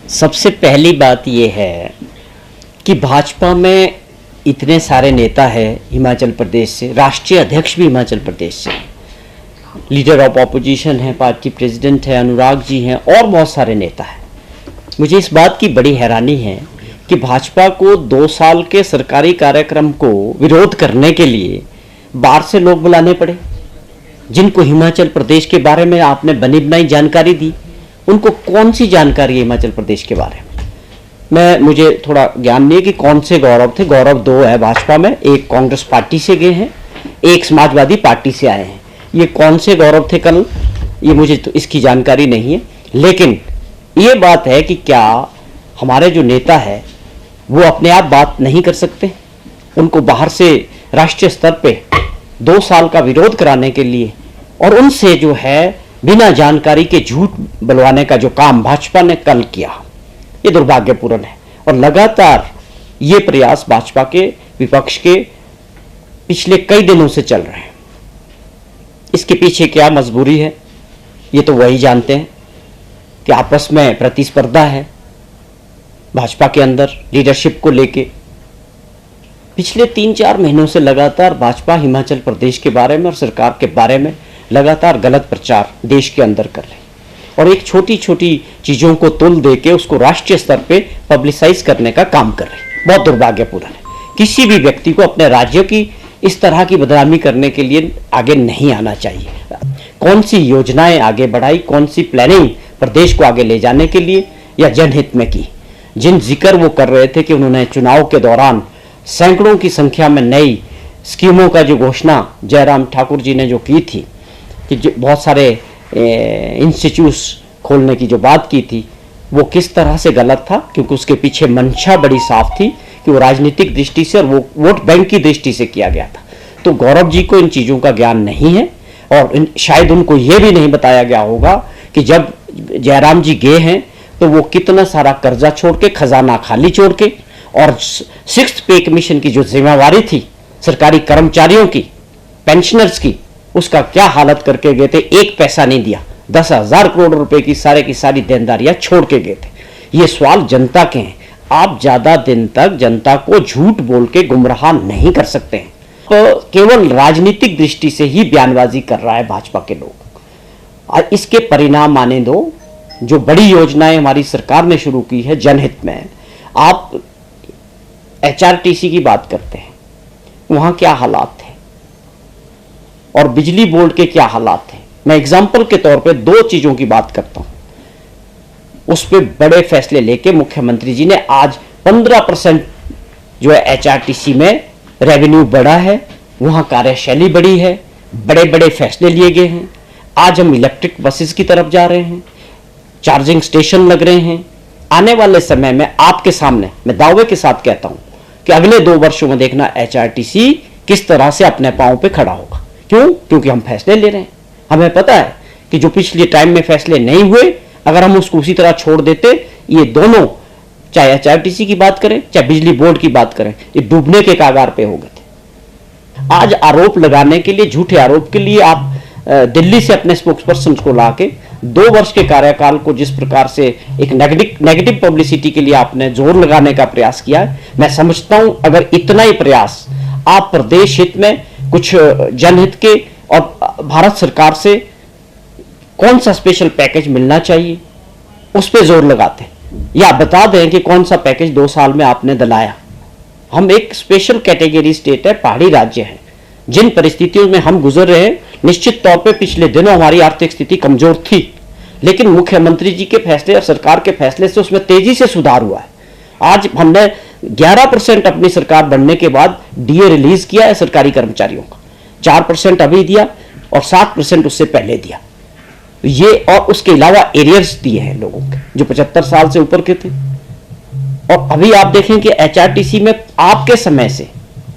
सबसे पहली बात ये है कि भाजपा में इतने सारे नेता हैं हिमाचल प्रदेश से, राष्ट्रीय अध्यक्ष भी हिमाचल प्रदेश से, लीडर ऑफ ऑपोजिशन है, पार्टी प्रेसिडेंट है, अनुराग जी हैं और बहुत सारे नेता हैं। मुझे इस बात की बड़ी हैरानी है कि भाजपा को 2 साल के सरकारी कार्यक्रम को विरोध करने के लिए बाहर से लोग बुलाने पड़े, जिनको हिमाचल प्रदेश के बारे में आपने बनी बनाई जानकारी दी। उनको कौन सी जानकारी है हिमाचल प्रदेश के बारे में? मुझे थोड़ा ज्ञान नहीं है कि कौन से गौरव थे। गौरव 2 है भाजपा में, एक कांग्रेस पार्टी से गए हैं, एक समाजवादी पार्टी से आए हैं। ये कौन से गौरव थे कल, ये मुझे तो इसकी जानकारी नहीं है। लेकिन ये बात है कि क्या हमारे जो नेता है वो अपने आप बात नहीं कर सकते? उनको बाहर से राष्ट्रीय स्तर पे 2 साल का विरोध कराने के लिए और उनसे जो है बिना जानकारी के झूठ बुलवाने का जो काम भाजपा ने कल किया, ये दुर्भाग्यपूर्ण है। और लगातार ये प्रयास भाजपा के विपक्ष के पिछले कई दिनों से चल रहे हैं। इसके पीछे क्या मजबूरी है ये तो वही जानते हैं कि आपस में प्रतिस्पर्धा है भाजपा के अंदर लीडरशिप को लेके। पिछले 3-4 महीनों से लगातार भाजपा हिमाचल प्रदेश के बारे में और सरकार के बारे में लगातार गलत प्रचार देश के अंदर कर रहे हैं और एक छोटी छोटी चीज़ों को तुल दे के उसको राष्ट्रीय स्तर पे पब्लिसाइज करने का काम कर रहे हैं। बहुत दुर्भाग्यपूर्ण है। किसी भी व्यक्ति को अपने राज्य की इस तरह की बदनामी करने के लिए आगे नहीं आना चाहिए। कौन सी योजनाएं आगे बढ़ाई, कौन सी प्लानिंग प्रदेश को आगे ले जाने के लिए या जनहित में की। जिन जिक्र वो कर रहे थे कि उन्होंने चुनाव के दौरान सैकड़ों की संख्या में नई स्कीमों का जो घोषणा जयराम ठाकुर जी ने जो की थी कि बहुत सारे इंस्टीट्यूट्स खोलने की जो बात की थी, वो किस तरह से गलत था, क्योंकि उसके पीछे मंशा बड़ी साफ थी कि वो राजनीतिक दृष्टि से और वो वोट बैंक की दृष्टि से किया गया था। तो गौरव जी को इन चीज़ों का ज्ञान नहीं है और शायद उनको ये भी नहीं बताया गया होगा कि जब जयराम जी गए हैं तो वो कितना सारा कर्जा छोड़ के, खजाना खाली छोड़ के और 6th पे कमीशन की जो जिम्मेवारी थी सरकारी कर्मचारियों की, पेंशनर्स की, उसका क्या हालत करके गए थे। एक पैसा नहीं दिया, 10,000 करोड़ रुपए की सारी देनदारियां छोड़ के गए थे। ये सवाल जनता के हैं। आप ज्यादा दिन तक जनता को झूठ बोल के गुमराह नहीं कर सकते हैं। तो केवल राजनीतिक दृष्टि से ही बयानबाजी कर रहा है भाजपा के लोग और इसके परिणाम आने दो। जो बड़ी योजनाएं हमारी सरकार ने शुरू की है जनहित में, आप HRTC की बात करते हैं, वहां क्या हालात थे और बिजली बोर्ड के क्या हालात थे। मैं एग्जाम्पल के तौर पे 2 चीजों की बात करता हूं। उस पर बड़े फैसले लेके मुख्यमंत्री जी ने आज 15% जो है HRTC में रेवेन्यू बढ़ा है, वहां कार्यशैली बढ़ी है, बड़े बड़े फैसले लिए गए हैं। आज हम इलेक्ट्रिक बसेस की तरफ जा रहे हैं, चार्जिंग स्टेशन लग रहे हैं। आने वाले समय में आपके सामने मैं दावे के साथ कहता हूं कि अगले 2 वर्षों में देखना HRTC किस तरह से अपने पांव पे खड़ा होगा। क्यों? क्योंकि हम फैसले ले रहे हैं। हमें पता है कि जो पिछले टाइम में फैसले नहीं हुए, अगर हम उसको उसी तरह छोड़ देते, ये दोनों, चाहे HRTC की बात करें चाहे बिजली बोर्ड की बात करें, ये डूबने के कागार पे हो गए थे। आज आरोप लगाने के लिए, झूठे आरोप के लिए आप दिल्ली से अपने स्पोक्सपर्सन को लाके 2 वर्ष के कार्यकाल को जिस प्रकार से एक नेगेटिव पब्लिसिटी के लिए आपने जोर लगाने का प्रयास किया है, मैं समझता हूं अगर इतना ही प्रयास आप प्रदेश हित में, कुछ जनहित के और भारत सरकार से कौन सा स्पेशल पैकेज मिलना चाहिए उस पर जोर लगाते या बता दें कि कौन सा पैकेज 2 साल में आपने दिलाया। हम एक स्पेशल कैटेगरी स्टेट है, पहाड़ी राज्य है। जिन परिस्थितियों में हम गुजर रहे हैं, निश्चित तौर पे पिछले दिनों हमारी आर्थिक स्थिति कमजोर थी, लेकिन मुख्यमंत्री जी के फैसले और सरकार के फैसले से उसमें तेजी से सुधार हुआ है। आज हमने 11% अपनी सरकार बनने के बाद DA रिलीज किया है सरकारी कर्मचारियों का, 4% अभी दिया और 7% उससे पहले दिया ये, और उसके अलावा एरियर्स दिए हैं लोगों के जो 75 साल से ऊपर के थे। और अभी आप देखें कि HRTC में आपके समय से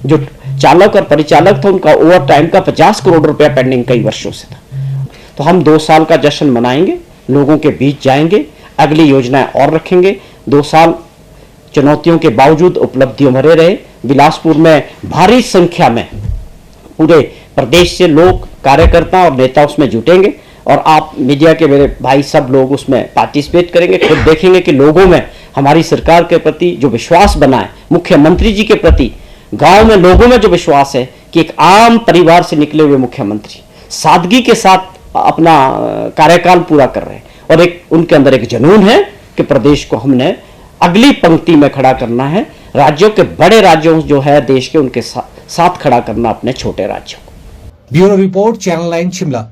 जो चालक और परिचालक था, उनका ओवर टाइम का 50 करोड़ रुपया पेंडिंग कई वर्षों से था। तो हम 2 साल का जश्न मनाएंगे, लोगों के बीच जाएंगे, अगली योजनाएं और रखेंगे। 2 साल चुनौतियों के बावजूद उपलब्धियों भरे रहे। बिलासपुर में भारी संख्या में पूरे प्रदेश से लोग, कार्यकर्ता और नेता उसमें जुटेंगे और आप मीडिया के मेरे भाई सब लोग उसमें पार्टिसिपेट करेंगे, खुद देखेंगे कि लोगों में हमारी सरकार के प्रति जो विश्वास बना है, मुख्यमंत्री जी के प्रति गांव में लोगों में जो विश्वास है कि एक आम परिवार से निकले हुए मुख्यमंत्री सादगी के साथ अपना कार्यकाल पूरा कर रहे हैं, और एक उनके अंदर एक जुनून है कि प्रदेश को हमने अगली पंक्ति में खड़ा करना है, राज्यों के बड़े राज्यों जो है देश के उनके साथ खड़ा करना अपने छोटे राज्यों को। Bureau report, channel 9 Shimla.